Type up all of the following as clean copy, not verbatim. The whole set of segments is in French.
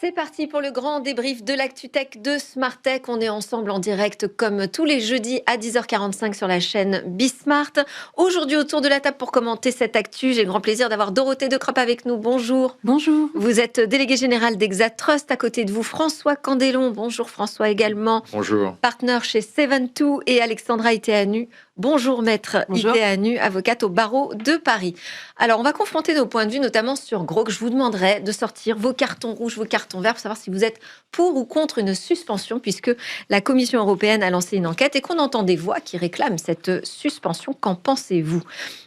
C'est parti pour le grand débrief de l'ActuTech de Smartech. On est ensemble en direct comme tous les jeudis à 10h45 sur la chaîne Bismart. Aujourd'hui, autour de la table pour commenter cette actu, j'ai le grand plaisir d'avoir Dorothée Decropp avec nous. Bonjour. Bonjour. Vous êtes délégué général d'Exatrust. À côté de vous, François Candelon. Bonjour François également. Bonjour. Partenaire chez Seven2 et Alexandra Iteanu. Bonjour maître Iteanu, avocate au barreau de Paris. Alors, on va confronter nos points de vue, notamment sur Grok. Je vous demanderai de sortir vos cartons rouges, vos cartons verts, pour savoir si vous êtes pour ou contre une suspension, puisque la Commission européenne a lancé une enquête et qu'on entend des voix qui réclament cette suspension. Qu'en pensez-vous ?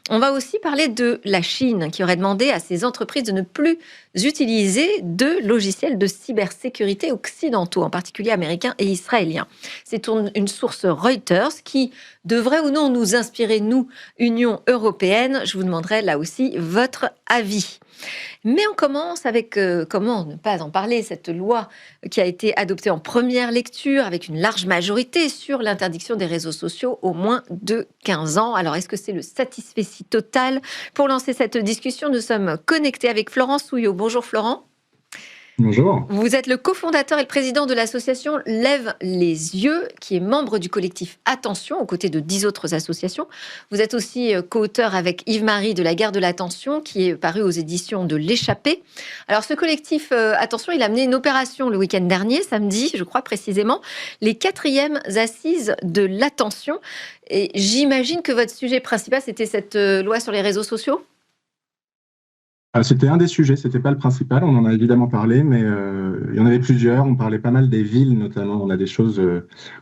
On va aussi parler de la Chine, qui aurait demandé à ses entreprises de ne plus utiliser de logiciels de cybersécurité occidentaux, en particulier américains et israéliens. C'est une source Reuters qui devrait ou non nous inspirer, nous, Union européenne. Je vous demanderai là aussi votre avis. Mais on commence avec, comment ne pas en parler, cette loi qui a été adoptée en première lecture avec une large majorité sur l'interdiction des réseaux sociaux au moins de 15 ans. Alors, est-ce que c'est le satisfecit total ? Pour lancer cette discussion, nous sommes connectés avec Florent Souillot. Bonjour Florent. Bonjour. Vous êtes le cofondateur et le président de l'association Lève les yeux, qui est membre du collectif Attention, aux côtés de 10 autres associations. Vous êtes aussi co-auteur avec Yves-Marie de La Guerre de l'Attention, qui est paru aux éditions de L'Échappée. Alors, ce collectif Attention, il a mené une opération le week-end dernier, samedi, je crois précisément, les 4e assises de l'attention. Et j'imagine que votre sujet principal, c'était cette loi sur les réseaux sociaux ? C'était un des sujets, c'était pas le principal, on en a évidemment parlé, mais il y en avait plusieurs. On parlait pas mal des villes, notamment. On a des choses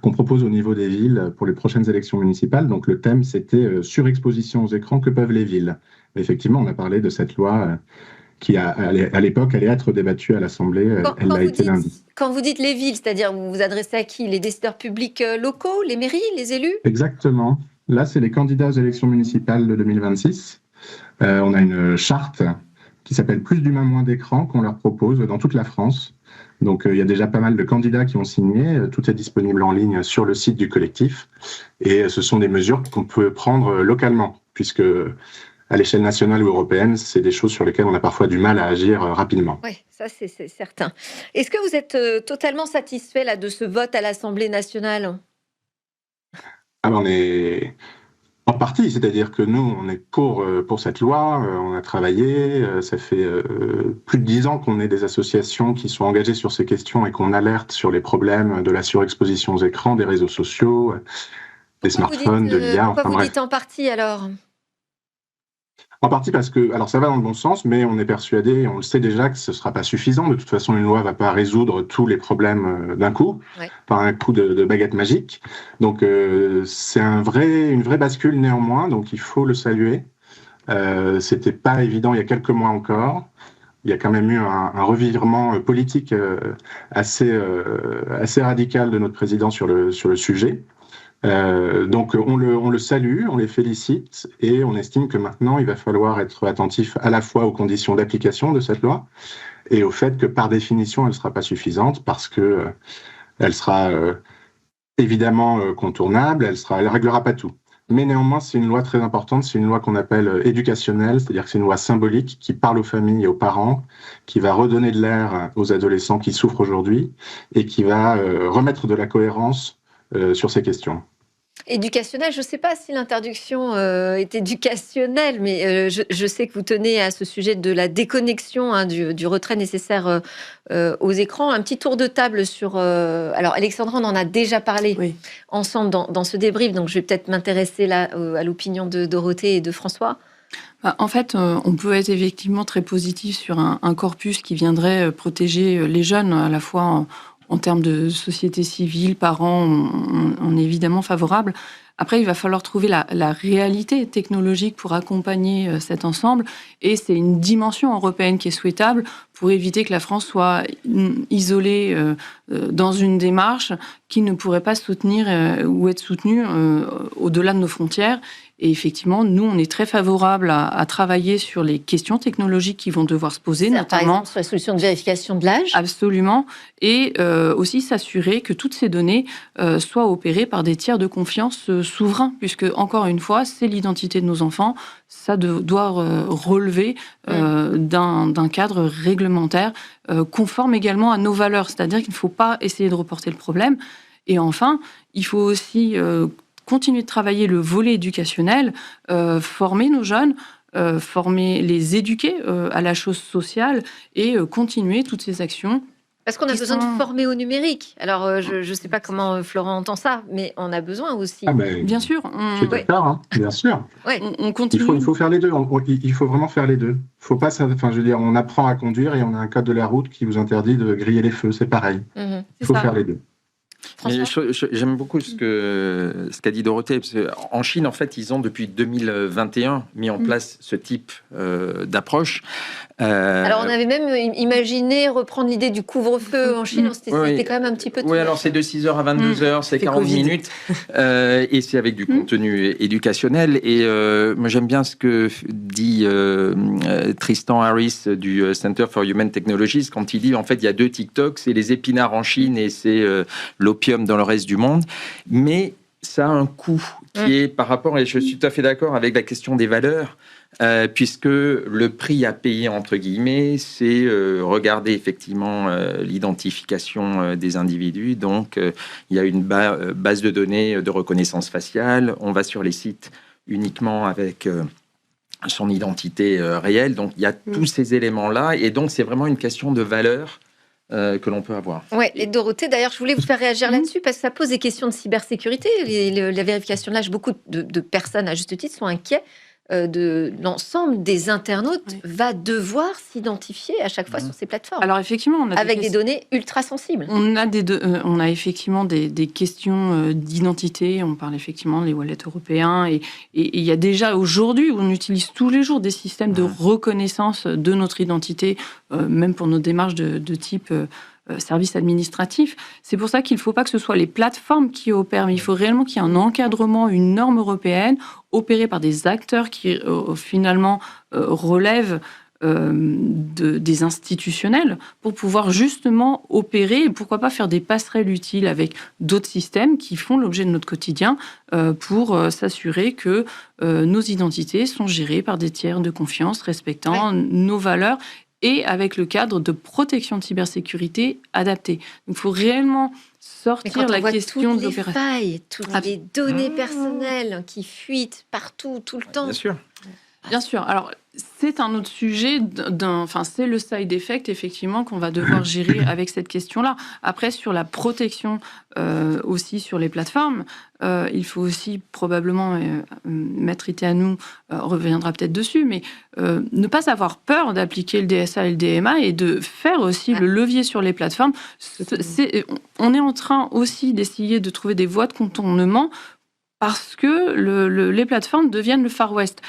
qu'on propose au niveau des villes pour les prochaines élections municipales. Donc le thème, c'était surexposition aux écrans, que peuvent les villes. Et effectivement, on a parlé de cette loi qui, à l'époque, allait être débattue à l'Assemblée. Elle l'a été lundi. Quand vous dites les villes, c'est-à-dire vous vous adressez à qui ? Les décideurs publics locaux, les mairies, les élus ? Exactement. Là, c'est les candidats aux élections municipales de 2026. On a une charte qui s'appelle Plus d'humains, moins d'écran, qu'on leur propose dans toute la France. Donc, il y a déjà pas mal de candidats qui ont signé. Tout est disponible en ligne sur le site du collectif. Et ce sont des mesures qu'on peut prendre localement, puisque à l'échelle nationale ou européenne, c'est des choses sur lesquelles on a parfois du mal à agir rapidement. Oui, ça c'est certain. Est-ce que vous êtes totalement satisfait là, de ce vote à l'Assemblée nationale ? On est... En partie, c'est-à-dire que nous, on est pour cette loi, on a travaillé, ça fait plus de 10 ans qu'on est des associations qui sont engagées sur ces questions et qu'on alerte sur les problèmes de la surexposition aux écrans, des réseaux sociaux, des smartphones, de l'IA. Pourquoi vous dites en partie alors ? En partie parce que, alors ça va dans le bon sens, mais on est persuadé, on le sait déjà, que ce ne sera pas suffisant. De toute façon, une loi ne va pas résoudre tous les problèmes d'un coup, par un coup de baguette magique. Donc, c'est une vraie bascule néanmoins, donc il faut le saluer. C'était pas évident il y a quelques mois encore. Il y a quand même eu un revirement politique assez radical de notre président sur le sujet. Donc on le salue, on les félicite et on estime que maintenant il va falloir être attentif à la fois aux conditions d'application de cette loi et au fait que par définition elle ne sera pas suffisante parce que elle sera évidemment contournable, elle réglera pas tout. Mais néanmoins c'est une loi très importante, c'est une loi qu'on appelle éducationnelle, c'est-à-dire que c'est une loi symbolique qui parle aux familles et aux parents, qui va redonner de l'air aux adolescents qui souffrent aujourd'hui et qui va remettre de la cohérence sur ces questions. Éducationnel, je ne sais pas si l'interdiction est éducationnelle, mais je sais que vous tenez à ce sujet de la déconnexion, du retrait nécessaire aux écrans. Un petit tour de table sur... alors, Alexandra, on en a déjà parlé ensemble dans ce débrief, donc je vais peut-être m'intéresser là à l'opinion de Dorothée et de François. En fait, on peut être effectivement très positif sur un corpus qui viendrait protéger les jeunes, à la fois en termes de société civile, parents, on est évidemment favorable. Après, il va falloir trouver la réalité technologique pour accompagner cet ensemble. Et c'est une dimension européenne qui est souhaitable pour éviter que la France soit isolée dans une démarche qui ne pourrait pas soutenir ou être soutenue au-delà de nos frontières. Et effectivement, nous, on est très favorable à travailler sur les questions technologiques qui vont devoir se poser, notamment par exemple sur la solution de vérification de l'âge. Absolument. Et aussi s'assurer que toutes ces données soient opérées par des tiers de confiance souverains, puisque, encore une fois, c'est l'identité de nos enfants. Ça doit relever d'un cadre réglementaire conforme également à nos valeurs. C'est-à-dire qu'il ne faut pas essayer de reporter le problème. Et enfin, il faut aussi continuer de travailler le volet éducationnel, former nos jeunes, les éduquer à la chose sociale et continuer toutes ces actions. Parce qu'on a besoin de former au numérique. Alors, je ne sais pas comment Florent entend ça, mais on a besoin aussi. Bien sûr. Je suis d'accord, hein, bien sûr. Ouais. On continue. Il faut faire les deux. Il faut vraiment faire les deux. Faut pas, on apprend à conduire et on a un code de la route qui vous interdit de griller les feux. C'est pareil. Il faut faire les deux. Mais j'aime beaucoup ce qu'a dit Dorothée. Parce en Chine, en fait, ils ont depuis 2021 mis en place ce type d'approche. Alors, on avait même imaginé reprendre l'idée du couvre-feu en Chine. C'était quand même un petit peu... Oui, alors c'est de 6h à 22h, c'est 40 minutes. Et c'est avec du contenu éducationnel. Et moi, j'aime bien ce que dit Tristan Harris du Center for Human Technologies quand il dit, en fait, il y a 2 TikTok, c'est les épinards en Chine et c'est l'opium dans le reste du monde. Mais ça a un coût qui est par rapport, et je suis tout à fait d'accord avec la question des valeurs, puisque le prix à payer, entre guillemets, c'est regarder effectivement l'identification des individus. Donc, il y a une base de données de reconnaissance faciale. On va sur les sites uniquement avec son identité réelle. Donc, il y a tous ces éléments-là. Et donc, c'est vraiment une question de valeur que l'on peut avoir. Ouais, et Dorothée, d'ailleurs, je voulais vous faire réagir là-dessus parce que ça pose des questions de cybersécurité. La vérification de l'âge, beaucoup de personnes, à juste titre, sont inquiets de l'ensemble des internautes va devoir s'identifier à chaque fois sur ces plateformes. Alors effectivement, on a avec des données ultra sensibles. On a effectivement des questions d'identité. On parle effectivement des wallets européens et il y a déjà aujourd'hui, on utilise tous les jours des systèmes de reconnaissance de notre identité, même pour nos démarches de type service administratif. C'est pour ça qu'il ne faut pas que ce soit les plateformes qui opèrent, mais il faut réellement qu'il y ait un encadrement, une norme européenne opérée par des acteurs qui finalement relèvent des institutionnels pour pouvoir justement opérer et pourquoi pas faire des passerelles utiles avec d'autres systèmes qui font l'objet de notre quotidien pour s'assurer que nos identités sont gérées par des tiers de confiance respectant nos valeurs et avec le cadre de protection de cybersécurité adapté. Donc, il faut réellement sortir la question de l'opération. Failles, toutes les données personnelles qui fuitent partout, tout le temps. Bien sûr. Bien sûr. Alors, c'est un autre sujet, c'est le side effect, effectivement, qu'on va devoir gérer avec cette question-là. Après, sur la protection aussi sur les plateformes, il faut aussi probablement, Maître Iteanu reviendra peut-être dessus, mais ne pas avoir peur d'appliquer le DSA et le DMA et de faire aussi le levier sur les plateformes. On est en train aussi d'essayer de trouver des voies de contournement parce que les plateformes deviennent le Far West.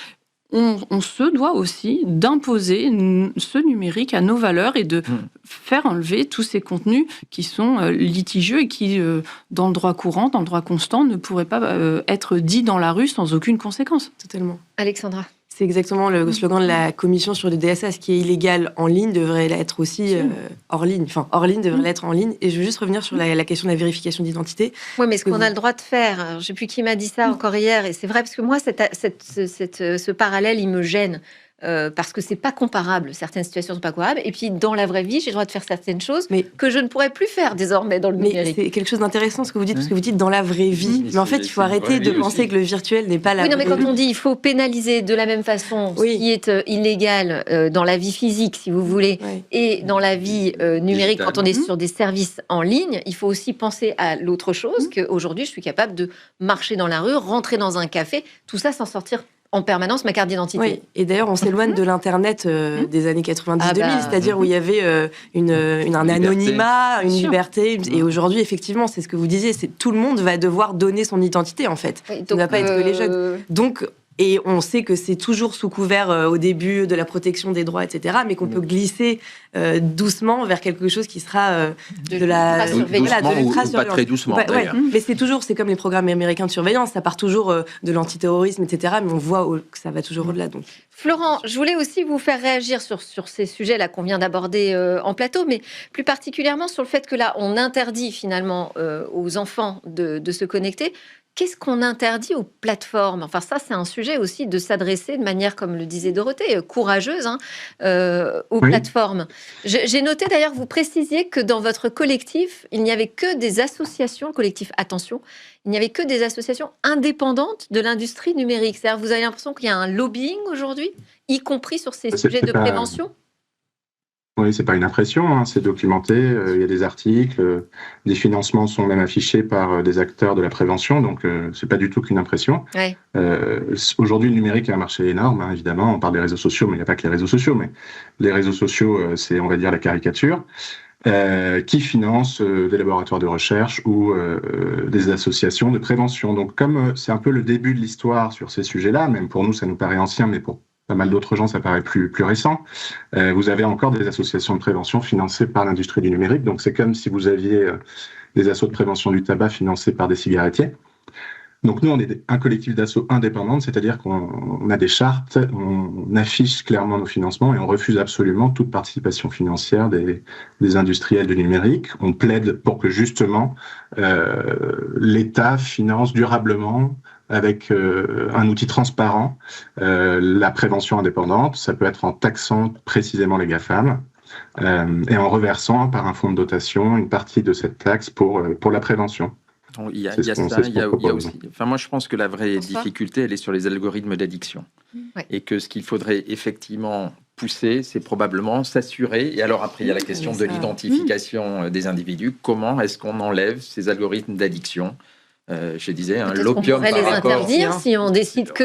On se doit aussi d'imposer ce numérique à nos valeurs et de faire enlever tous ces contenus qui sont litigieux et qui, dans le droit courant, dans le droit constant, ne pourraient pas être dits dans la rue sans aucune conséquence. Totalement. Alexandra. C'est exactement le slogan de la commission sur le DSA. Ce qui est illégal en ligne devrait l'être aussi hors ligne. Enfin, hors ligne devrait l'être en ligne. Et je veux juste revenir sur la question de la vérification d'identité. Oui, mais ce qu'on a le droit de faire, je ne sais plus qui m'a dit ça encore hier, et c'est vrai, parce que moi, ce parallèle, il me gêne. Parce que c'est pas comparable, certaines situations sont pas comparables, et puis dans la vraie vie j'ai le droit de faire certaines choses que je ne pourrais plus faire désormais dans le numérique. C'est quelque chose d'intéressant ce que vous dites, parce que vous dites dans la vraie vie, mais en fait il faut arrêter de penser que le virtuel n'est pas la vraie vie. Oui, non, mais quand on dit il faut pénaliser de la même façon ce qui est illégal dans la vie physique, si vous voulez, et dans la vie numérique, quand on est sur des services en ligne, il faut aussi penser à l'autre chose, qu'aujourd'hui je suis capable de marcher dans la rue, rentrer dans un café, tout ça sans sortir en permanence ma carte d'identité. Oui, et d'ailleurs, on s'éloigne de l'Internet des années 90-2000, c'est-à-dire où il y avait un anonymat, une liberté. Et aujourd'hui, effectivement, c'est ce que vous disiez, c'est tout le monde va devoir donner son identité, en fait. Oui, donc, ça ne va pas être que les jeunes. Donc, Et on sait que c'est toujours sous couvert au début de la protection des droits, etc., mais qu'on peut glisser doucement vers quelque chose qui sera de l'ultra-surveillance. Pas très doucement, d'ailleurs. Mais c'est comme les programmes américains de surveillance, ça part toujours de l'antiterrorisme, etc., mais on voit que ça va toujours au-delà. Donc. Florent, je voulais aussi vous faire réagir sur ces sujets-là qu'on vient d'aborder en plateau, mais plus particulièrement sur le fait que là, on interdit finalement aux enfants de se connecter. Qu'est-ce qu'on interdit aux plateformes? Enfin, ça, c'est un sujet aussi de s'adresser de manière, comme le disait Dorothée, courageuse aux plateformes. J'ai noté d'ailleurs, vous précisiez que dans votre collectif, il n'y avait que des associations, le collectif Attention, il n'y avait que des associations indépendantes de l'industrie numérique. C'est-à-dire, vous avez l'impression qu'il y a un lobbying aujourd'hui, y compris sur ces sujets de prévention? Oui, c'est pas une impression, c'est documenté. Il y a des articles, des financements sont même affichés par des acteurs de la prévention, donc c'est pas du tout qu'une impression. Ouais. Aujourd'hui, le numérique est un marché énorme, évidemment. On parle des réseaux sociaux, mais il n'y a pas que les réseaux sociaux. Mais les réseaux sociaux, c'est, on va dire, la caricature, qui financent des laboratoires de recherche ou des associations de prévention. Donc, comme c'est un peu le début de l'histoire sur ces sujets-là, même pour nous, ça nous paraît ancien, mais pour pas mal d'autres gens, ça paraît plus récent. Vous avez encore des associations de prévention financées par l'industrie du numérique. Donc, c'est comme si vous aviez des assos de prévention du tabac financés par des cigarettiers. Donc, nous, on est un collectif d'assos indépendante, c'est-à-dire qu'on a des chartes, on affiche clairement nos financements et on refuse absolument toute participation financière des industriels du numérique. On plaide pour que, justement, l'État finance durablement avec un outil transparent, la prévention indépendante. Ça peut être en taxant précisément les GAFAM et en reversant par un fonds de dotation une partie de cette taxe pour la prévention. Il y a aussi. Enfin, moi, je pense que la vraie difficulté, elle est sur les algorithmes d'addiction. Et que ce qu'il faudrait effectivement pousser, c'est probablement s'assurer. Et alors après, il y a la question de l'identification des individus. Comment est-ce qu'on enlève ces algorithmes d'addiction? Je disais, l'opium par rapport... On pourrait les interdire si on décide que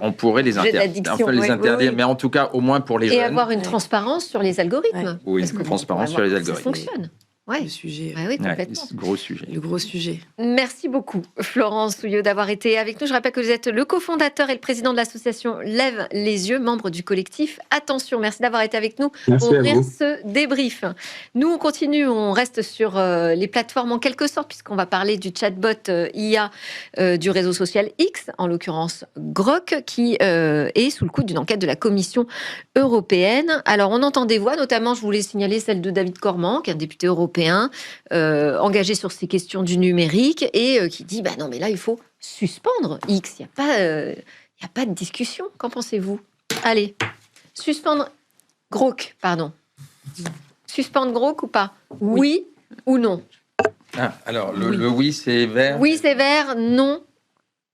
on pourrait les interdire, mais en tout cas, au moins pour les jeunes. Et avoir une transparence sur les algorithmes. Oui, une transparence sur les algorithmes. Ça fonctionne. Le sujet. Oui, complètement. Le gros sujet. Merci beaucoup, Florence Souillot, d'avoir été avec nous. Je rappelle que vous êtes le cofondateur et le président de l'association Lève les yeux, membre du collectif Attention. Merci d'avoir été avec nous pour ouvrir ce débrief. Nous, on continue, on reste sur les plateformes en quelque sorte, puisqu'on va parler du chatbot IA du réseau social X, en l'occurrence Grok, qui est sous le coup d'une enquête de la Commission européenne. Alors, on entend des voix, notamment, je voulais signaler celle de David Corman, qui est un député européen, engagé sur ces questions du numérique et qui dit non mais là il faut suspendre X, il n'y a pas de discussion. Qu'en pensez-vous? Allez, suspendre Grok, pardon. Suspendre Grok ou pas? Oui ou non? Alors le oui c'est vert. Oui c'est vert, non.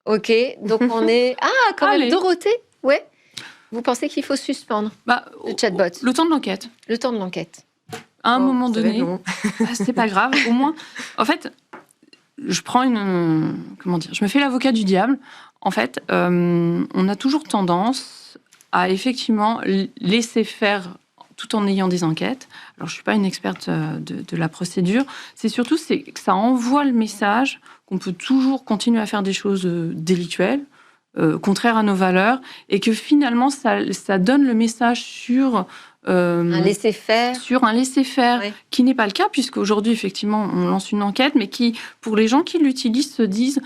Ok, donc on est... quand même Dorothée, ouais. Vous pensez qu'il faut suspendre le chatbot? Le temps de l'enquête. Le temps de l'enquête. À un moment donné, c'est pas grave. Au moins, en fait, je prends je me fais l'avocat du diable. En fait, on a toujours tendance à effectivement laisser faire tout en ayant des enquêtes. Alors, je suis pas une experte de la procédure. C'est surtout que ça envoie le message qu'on peut toujours continuer à faire des choses délictuelles, contraires à nos valeurs, et que finalement, ça donne le message sur un laisser-faire. Sur un laisser-faire, qui n'est pas le cas, puisqu'aujourd'hui, effectivement, on lance une enquête, mais qui, pour les gens qui l'utilisent, se disent « de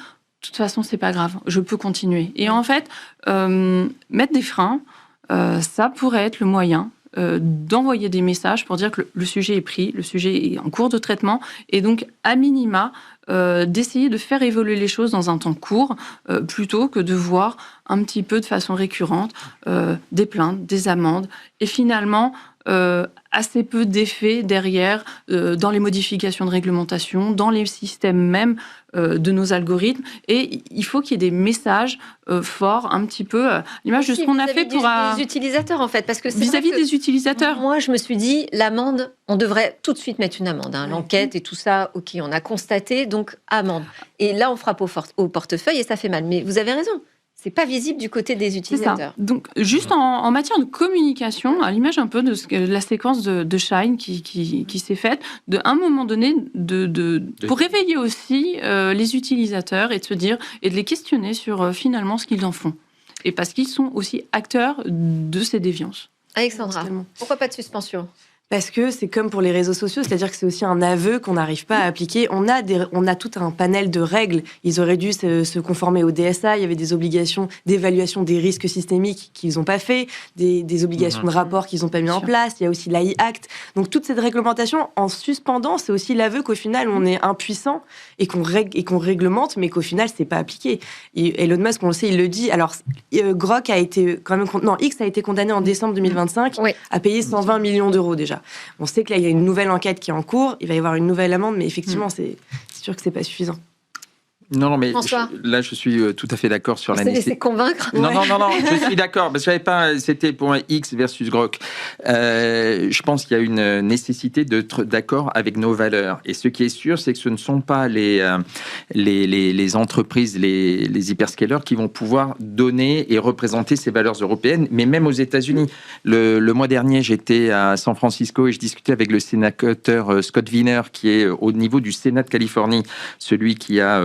toute façon, c'est pas grave, je peux continuer ». Et en fait, mettre des freins, ça pourrait être le moyen d'envoyer des messages pour dire que le sujet est pris, le sujet est en cours de traitement, et donc, à minima, d'essayer de faire évoluer les choses dans un temps court, plutôt que de voir un petit peu de façon récurrente des plaintes, des amendes, et finalement assez peu d'effets derrière dans les modifications de réglementation, dans les systèmes même de nos algorithmes. Et il faut qu'il y ait des messages forts, un petit peu l'image de ce qu'on a fait pour les utilisateurs en fait, parce que vis-à-vis des utilisateurs. Moi, je me suis dit l'amende, on devrait tout de suite mettre une amende. L'enquête et tout ça, ok, on a constaté, donc amende. Et là, on frappe au portefeuille et ça fait mal. Mais vous avez raison. C'est pas visible du côté des utilisateurs. Donc, juste en matière de communication, à l'image un peu de la séquence de Shine qui s'est faite, à un moment donné, pour réveiller aussi les utilisateurs et de se dire et de les questionner sur finalement ce qu'ils en font. et parce qu'ils sont aussi acteurs de ces déviances. Alexandra, pourquoi pas de suspension ? Parce que c'est comme pour les réseaux sociaux, c'est-à-dire que c'est aussi un aveu qu'on n'arrive pas à appliquer. On a tout un panel de règles. Ils auraient dû se conformer au DSA. Il y avait des obligations d'évaluation des risques systémiques qu'ils n'ont pas fait, des obligations de rapport qu'ils n'ont pas mis en place. Il y a aussi l'AI Act. Donc toute cette réglementation, en suspendant, c'est aussi l'aveu qu'au final, on est impuissant et qu'on réglemente, mais qu'au final, c'est pas appliqué. Et Elon Musk, on le sait, il le dit. Alors, Grok a été quand même... Non, X a été condamné en décembre 2025 à payer 120 millions d'euros déjà. On sait que là, il y a une nouvelle enquête qui est en cours, il va y avoir une nouvelle amende, mais effectivement, c'est sûr que c'est pas suffisant. Non, mais là, je suis tout à fait d'accord sur la nécessité. C'est convaincre. Non, je suis d'accord. Parce que je savais pas, c'était pour un X versus Grok. Je pense qu'il y a une nécessité d'être d'accord avec nos valeurs. Et ce qui est sûr, c'est que ce ne sont pas les entreprises, les hyperscalers qui vont pouvoir donner et représenter ces valeurs européennes, mais même aux États-Unis. Le mois dernier, j'étais à San Francisco et je discutais avec le sénateur Scott Wiener, qui est au niveau du Sénat de Californie, celui qui a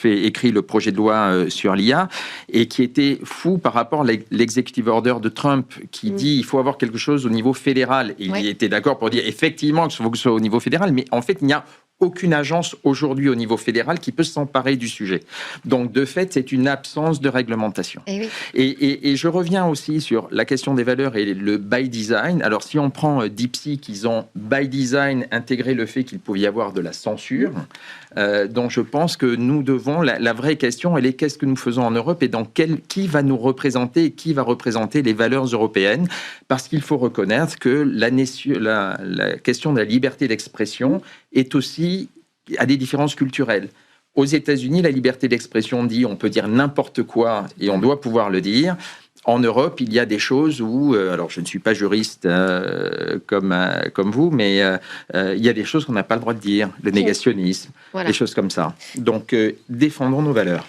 écrit le projet de loi sur l'IA et qui était fou par rapport à l'executive order de Trump qui dit il faut avoir quelque chose au niveau fédéral. Et il était d'accord pour dire effectivement qu'il faut que ce soit au niveau fédéral, mais en fait, il n'y a aucune agence aujourd'hui au niveau fédéral qui peut s'emparer du sujet. Donc, de fait, c'est une absence de réglementation. Et je reviens aussi sur la question des valeurs et le by design. Alors, si on prend DeepSeek, ils ont by design intégré le fait qu'il pouvait y avoir de la censure. Donc, je pense que nous devons... La vraie question, elle est qu'est-ce que nous faisons en Europe et qui va nous représenter et qui va représenter les valeurs européennes? Parce qu'il faut reconnaître que la question de la liberté d'expression est aussi à des différences culturelles. Aux États-Unis, la liberté d'expression dit on peut dire n'importe quoi et on doit pouvoir le dire. En Europe, il y a des choses où, alors je ne suis pas juriste comme vous, mais il y a des choses qu'on n'a pas le droit de dire, le négationnisme, des choses comme ça. Donc, défendons nos valeurs.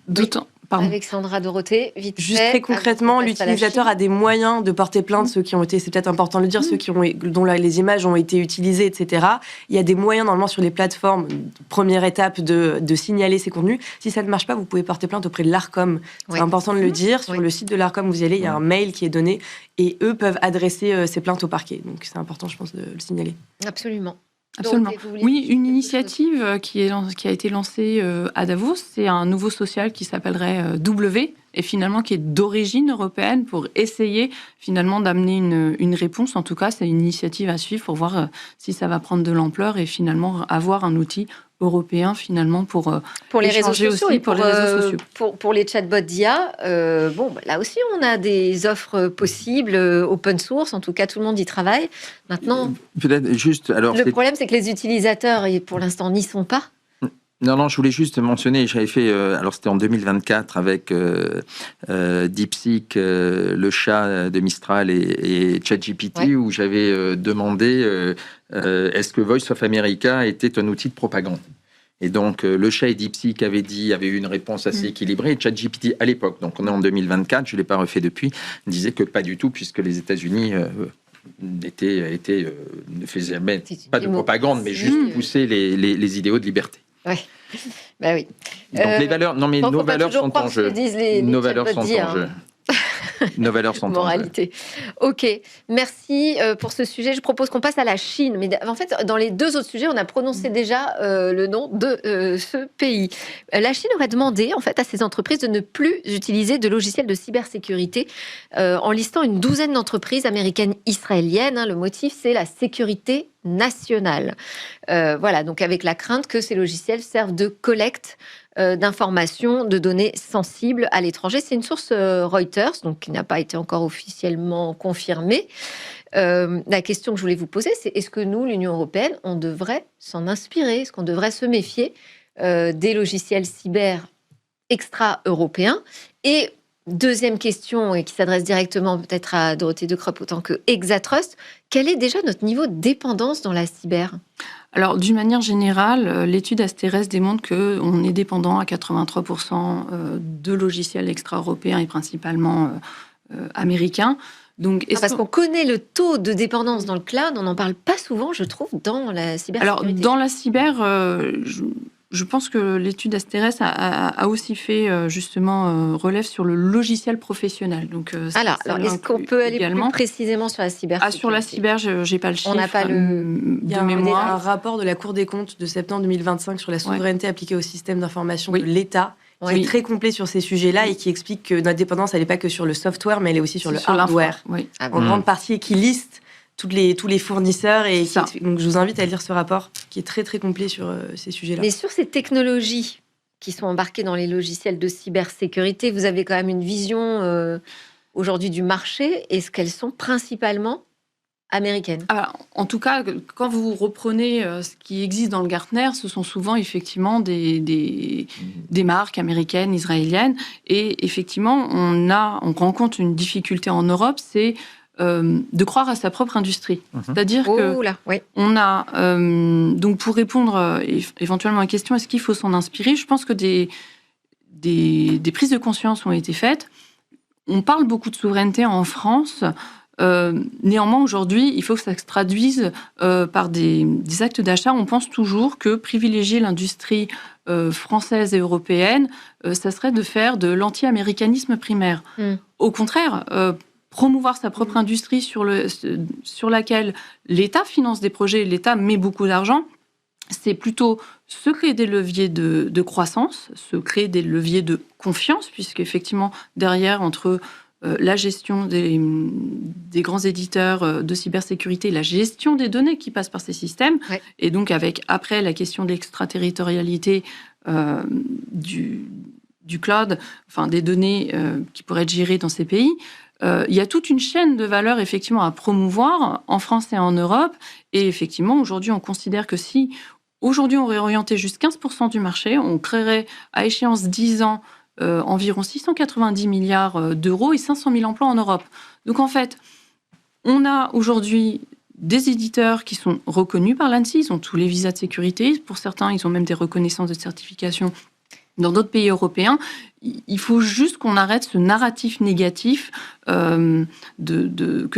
D'autant. Pardon. Alexandra Dorothée, vite juste fait, très concrètement, l'utilisateur a des moyens de porter plainte, ceux qui ont été, c'est peut-être important de le dire, ceux dont les images ont été utilisées, etc. Il y a des moyens normalement sur les plateformes, première étape de signaler ces contenus. Si ça ne marche pas, vous pouvez porter plainte auprès de l'Arcom. C'est important de le dire. Sur le site de l'Arcom, vous y allez, il y a un mail qui est donné et eux peuvent adresser ces plaintes au parquet. Donc c'est important, je pense, de le signaler. Absolument. Absolument. Oui, une initiative qui a été lancée à Davos, c'est un nouveau social qui s'appellerait W, et finalement qui est d'origine européenne pour essayer finalement d'amener une réponse. En tout cas, c'est une initiative à suivre pour voir si ça va prendre de l'ampleur et finalement avoir un outil européen finalement pour les réseaux sociaux aussi, et pour les réseaux sociaux. Pour les chatbots d'IA, là aussi on a des offres possibles open source, en tout cas tout le monde y travaille. Maintenant, peut-être juste le problème c'est que les utilisateurs pour l'instant n'y sont pas. Non, je voulais juste mentionner, j'avais fait, alors c'était en 2024 avec DeepSeek, le chat de Mistral et ChatGPT, où j'avais demandé est-ce que Voice of America était un outil de propagande. Et donc, le chat et DeepSeek avaient eu une réponse assez équilibrée. Et ChatGPT, à l'époque, donc on est en 2024, je ne l'ai pas refait depuis, disait que pas du tout, puisque les États-Unis... ne faisaient pas de propagande, mais juste pousser les idéaux de liberté. Oui. Bah oui. Donc les valeurs, nos valeurs sont en jeu. Nos valeurs sont en jeu. Nos valeurs sont moralité. Ok, merci pour ce sujet. Je propose qu'on passe à la Chine. Mais en fait, dans les deux autres sujets, on a prononcé déjà le nom de ce pays. La Chine aurait demandé en fait à ses entreprises de ne plus utiliser de logiciels de cybersécurité en listant une douzaine d'entreprises américaines, israéliennes. Le motif, c'est la sécurité nationale. Donc avec la crainte que ces logiciels servent de collecte d'informations, de données sensibles à l'étranger. C'est une source Reuters, donc qui n'a pas été encore officiellement confirmée. La question que je voulais vous poser, c'est est-ce que nous, l'Union européenne, on devrait s'en inspirer? Est-ce qu'on devrait se méfier des logiciels cyber extra-européens? Et deuxième question, et qui s'adresse directement peut-être à Dorothée De Krupp autant que Exatrust, quel est déjà notre niveau de dépendance dans la cyber? Alors, d'une manière générale, l'étude Asterès démontre qu'on est dépendant à 83% de logiciels extra-européens et principalement américains. Donc, parce qu'on connaît le taux de dépendance dans le cloud, on n'en parle pas souvent, je trouve, dans la cybersécurité. Alors, dans la cyber, Je pense que l'étude Asterès a aussi fait justement relève sur le logiciel professionnel. Donc, alors est-ce qu'on peut aller plus précisément sur la cybersécurité? Sur la cyber, j'ai pas le chiffre. On n'a pas Il y a un rapport de la Cour des comptes de septembre 2025 sur la souveraineté appliquée au système d'information de l'État, qui est très complet sur ces sujets-là et qui explique que notre dépendance, elle n'est pas que sur le software, mais elle est aussi sur le hardware, en grande partie, et qui liste tous les fournisseurs. Donc, je vous invite à lire ce rapport qui est très, très complet sur ces sujets-là. Mais sur ces technologies qui sont embarquées dans les logiciels de cybersécurité, vous avez quand même une vision aujourd'hui du marché. Est-ce qu'elles sont principalement américaines? Alors, en tout cas, quand vous reprenez ce qui existe dans le Gartner, ce sont souvent effectivement des marques américaines, israéliennes. Et effectivement, on rencontre une difficulté en Europe, c'est de croire à sa propre industrie. C'est-à-dire on a, donc pour répondre éventuellement à la question, est-ce qu'il faut s'en inspirer? Je pense que des prises de conscience ont été faites. On parle beaucoup de souveraineté en France. Néanmoins, aujourd'hui, il faut que ça se traduise par des actes d'achat. On pense toujours que privilégier l'industrie française et européenne, ça serait de faire de l'anti-américanisme primaire. Au contraire, promouvoir sa propre industrie sur laquelle l'État finance des projets, l'État met beaucoup d'argent, c'est plutôt se créer des leviers de croissance, se créer des leviers de confiance, puisqu'effectivement, derrière, entre la gestion des grands éditeurs de cybersécurité, la gestion des données qui passent par ces systèmes, et donc avec, après, la question de l'extraterritorialité du cloud, enfin des données qui pourraient être gérées dans ces pays, il y a toute une chaîne de valeur effectivement à promouvoir en France et en Europe. Et effectivement, aujourd'hui, on considère que si aujourd'hui on réorientait juste 15% du marché, on créerait à échéance 10 ans environ 690 milliards d'euros et 500 000 emplois en Europe. Donc en fait, on a aujourd'hui des éditeurs qui sont reconnus par l'ANSSI, ils ont tous les visas de sécurité. Pour certains, ils ont même des reconnaissances de certification dans d'autres pays européens. Il faut juste qu'on arrête ce narratif négatif que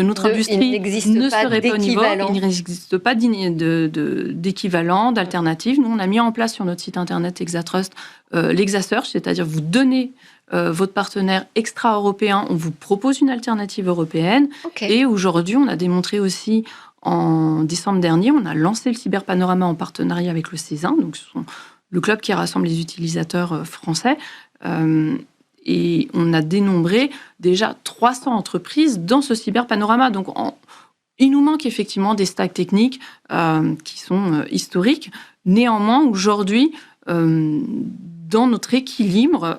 notre industrie ne serait pas au niveau. Il n'existe pas d'équivalent, d'alternative. Nous, on a mis en place sur notre site internet Exatrust l'Exasearch, c'est-à-dire vous donnez votre partenaire extra-européen, on vous propose une alternative européenne. Et aujourd'hui, on a démontré aussi, en décembre dernier, on a lancé le Cyberpanorama en partenariat avec le CESIN, donc ce sont le club qui rassemble les utilisateurs français. Et on a dénombré déjà 300 entreprises dans ce cyberpanorama. Donc, il nous manque effectivement des stacks techniques qui sont historiques. Néanmoins, aujourd'hui, dans notre équilibre,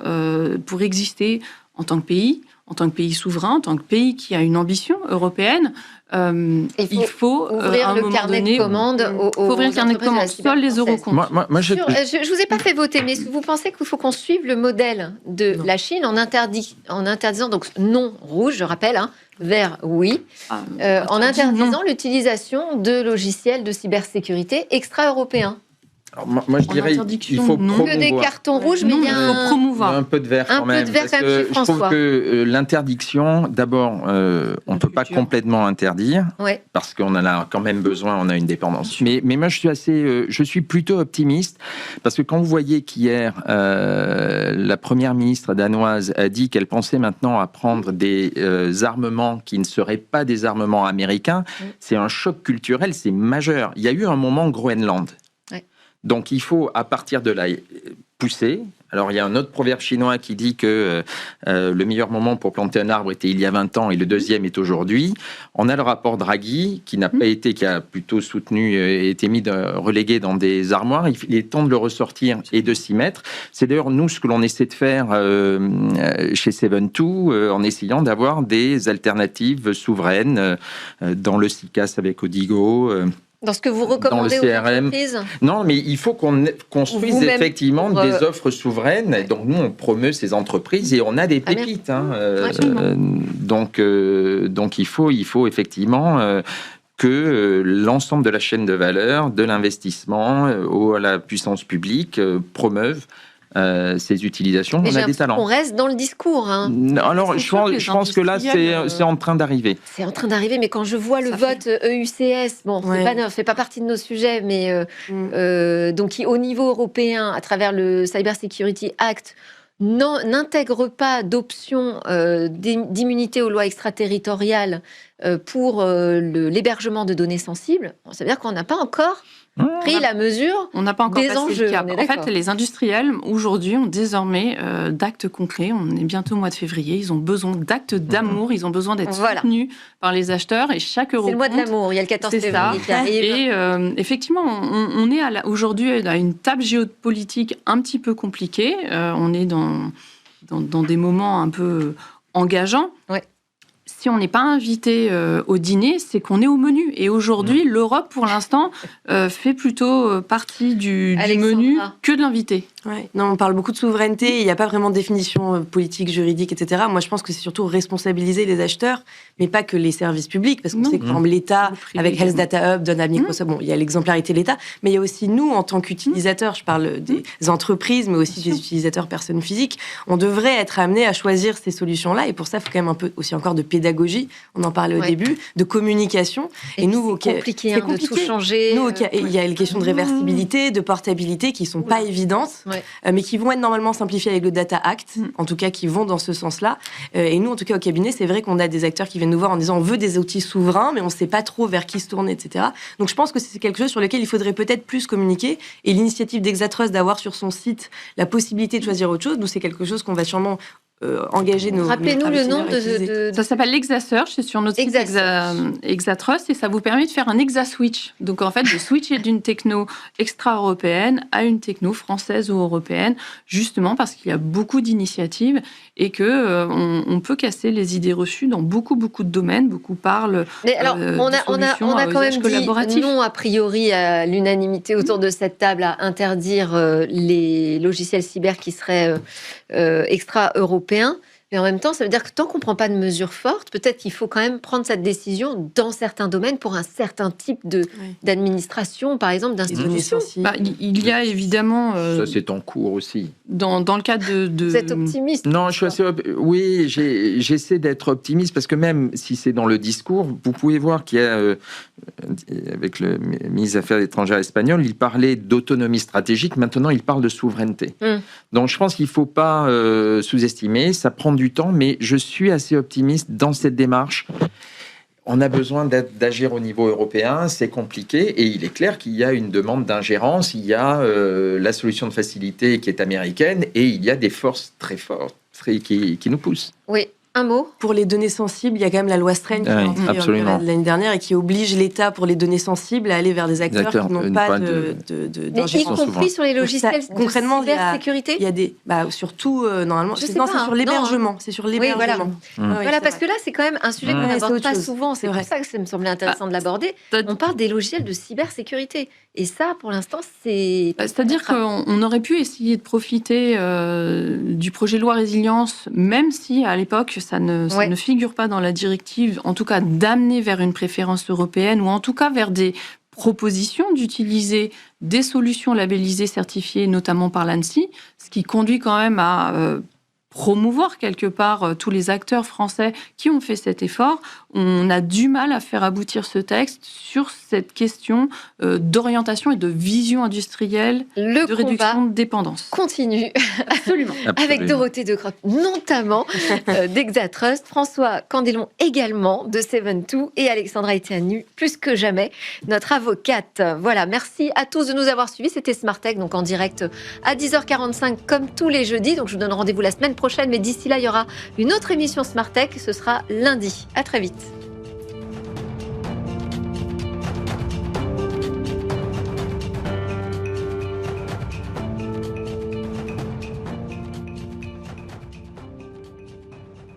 pour exister en tant que pays souverain, en tant que pays qui a une ambition européenne, il faut ouvrir le carnet de commandes ouvrir le carnet de commandes. Seuls les eurocomptes. Je ne vous ai pas fait voter, mais vous pensez qu'il faut qu'on suive le modèle de la Chine en interdisant, donc non rouge, je rappelle, vert oui, en interdisant l'utilisation de logiciels de cybersécurité extra-européens? Alors, moi, je dirais qu'il faut promouvoir. Que des cartons rouges, mais il y a un peu de vert quand même. Je trouve que l'interdiction, d'abord, on ne peut pas complètement interdire, parce qu'on en a quand même besoin, on a une dépendance. Mais moi, je suis plutôt optimiste, parce que quand vous voyez qu'hier, la première ministre danoise a dit qu'elle pensait maintenant à prendre des armements qui ne seraient pas des armements américains, c'est un choc culturel, c'est majeur. Il y a eu un moment Groenland. Donc, il faut, à partir de là, pousser. Alors, il y a un autre proverbe chinois qui dit que le meilleur moment pour planter un arbre était il y a 20 ans et le deuxième est aujourd'hui. On a le rapport Draghi qui n'a pas été, qui a plutôt soutenu et été relégué dans des armoires. Il est temps de le ressortir et de s'y mettre. C'est d'ailleurs nous ce que l'on essaie de faire chez Seven2 en essayant d'avoir des alternatives souveraines dans le CICAS avec Odigo. Dans ce que vous recommandez aux entreprises ? Non, mais il faut qu'on construise effectivement des offres souveraines. Donc, nous, on promeut ces entreprises et on a des pépites. Donc, il faut effectivement que l'ensemble de la chaîne de valeur, de l'investissement à la puissance publique promeuvent ces utilisations. Mais on a des talents. On reste dans le discours. Hein. Alors, je pense que là, c'est en train d'arriver. C'est en train d'arriver, mais quand je vois le vote EUCS, bon, ça fait pas partie de nos sujets, mais donc qui, au niveau européen, à travers le Cyber Security Act, n'intègre pas d'option d'immunité aux lois extraterritoriales pour l'hébergement de données sensibles. Ça veut dire qu'on n'a pas encore pris la mesure on n'a pas encore des passé enjeux. Le cap. En fait, les industriels, aujourd'hui, ont désormais d'actes concrets. On est bientôt au mois de février. Ils ont besoin d'actes d'amour. Ils ont besoin d'être soutenus par les acheteurs. Et chaque euro c'est le mois de l'amour. Il y a le 14 février qui arrive. Et effectivement, on est aujourd'hui à une table géopolitique un petit peu compliquée. On est dans des moments un peu engageants. Ouais. Si on n'est pas invité au dîner, c'est qu'on est au menu. Et aujourd'hui, l'Europe, pour l'instant, fait plutôt partie du menu que de l'invité. Ouais. Non, on parle beaucoup de souveraineté. Il n'y a pas vraiment de définition politique, juridique, etc. Moi, je pense que c'est surtout responsabiliser les acheteurs, mais pas que les services publics, parce qu'on sait que par exemple, l'État, avec Health Data Hub, donne à Microsoft. Bon, il y a l'exemplarité de l'État, mais il y a aussi nous, en tant qu'utilisateurs. Je parle des entreprises, mais aussi des utilisateurs personnes physiques. On devrait être amenés à choisir ces solutions-là. Et pour ça, il faut quand même un peu aussi encore de pédagogie. On en parlait au début, de communication. Et nous, c'est compliqué, de tout changer. Nous, il y a les questions de réversibilité, de portabilité qui sont pas évidentes. Mais qui vont être normalement simplifiés avec le Data Act, en tout cas qui vont dans ce sens-là. Et nous, en tout cas au cabinet, c'est vrai qu'on a des acteurs qui viennent nous voir en disant on veut des outils souverains, mais on ne sait pas trop vers qui se tourner, etc. Donc je pense que c'est quelque chose sur lequel il faudrait peut-être plus communiquer. Et l'initiative d'Exatrust d'avoir sur son site la possibilité de choisir autre chose, nous c'est quelque chose qu'on va sûrement engager nos... Rappelez-nous le nom de... Ça s'appelle l'ExaSearch, c'est sur notre site Exatrust, et ça vous permet de faire un ExaSwitch. Donc en fait, de switcher d'une techno extra-européenne à une techno française ou européenne, justement parce qu'il y a beaucoup d'initiatives et que on peut casser les idées reçues dans beaucoup de domaines. Beaucoup parlent. Mais alors, on a quand même dit non a priori à l'unanimité autour de cette table à interdire les logiciels cyber qui seraient extra-européens. Mais en même temps, ça veut dire que tant qu'on ne prend pas de mesures fortes, peut-être qu'il faut quand même prendre cette décision dans certains domaines pour un certain type d'administration, par exemple, d'institutions. Il y a évidemment... ça, c'est en cours aussi. Dans le cadre de... Vous êtes optimiste? Non, je suis assez... Oui, j'essaie d'être optimiste parce que même si c'est dans le discours, vous pouvez voir qu'il y a... avec le ministre des Affaires étrangères espagnol, il parlait d'autonomie stratégique. Maintenant, il parle de souveraineté. Donc, je pense qu'il ne faut pas sous-estimer. Ça prend du temps, mais je suis assez optimiste dans cette démarche. On a besoin d'agir au niveau européen, c'est compliqué, et il est clair qu'il y a une demande d'ingérence. Il y a la solution de facilité qui est américaine, et il y a des forces très fortes qui nous poussent. Oui. Un mot. Pour les données sensibles, il y a quand même la loi Strain qui est entrée l'année dernière et qui oblige l'État, pour les données sensibles, à aller vers des acteurs qui n'ont pas Y d'ingérence. compris sur les logiciels concrètement, de cybersécurité. Il y a des, surtout normalement. C'est sur l'hébergement. C'est sur l'hébergement. Voilà, parce que là, c'est quand même un sujet qu'on n'aborde pas souvent. C'est pour ça que ça me semblait intéressant de l'aborder. On parle des logiciels de cybersécurité. Et ça, pour l'instant, c'est... C'est-à-dire qu'on aurait pu essayer de profiter du projet de loi résilience, même si, à l'époque, ça ne figure pas dans la directive, en tout cas d'amener vers une préférence européenne, ou en tout cas vers des propositions d'utiliser des solutions labellisées, certifiées, notamment par l'ANSSI, ce qui conduit quand même à... promouvoir quelque part tous les acteurs français qui ont fait cet effort. On a du mal à faire aboutir ce texte sur cette question d'orientation et de vision industrielle, de réduction de dépendance. Continue. Absolument. Avec Dorothée Decroc, notamment d'Exatrust, François Candelon également de Seven2 et Alexandra Iteanu, plus que jamais, notre avocate. Voilà, merci à tous de nous avoir suivis. C'était Smart Tech, donc en direct à 10h45 comme tous les jeudis. Donc je vous donne rendez-vous la semaine prochaine, mais d'ici là, il y aura une autre émission Smart Tech. Ce sera lundi. À très vite.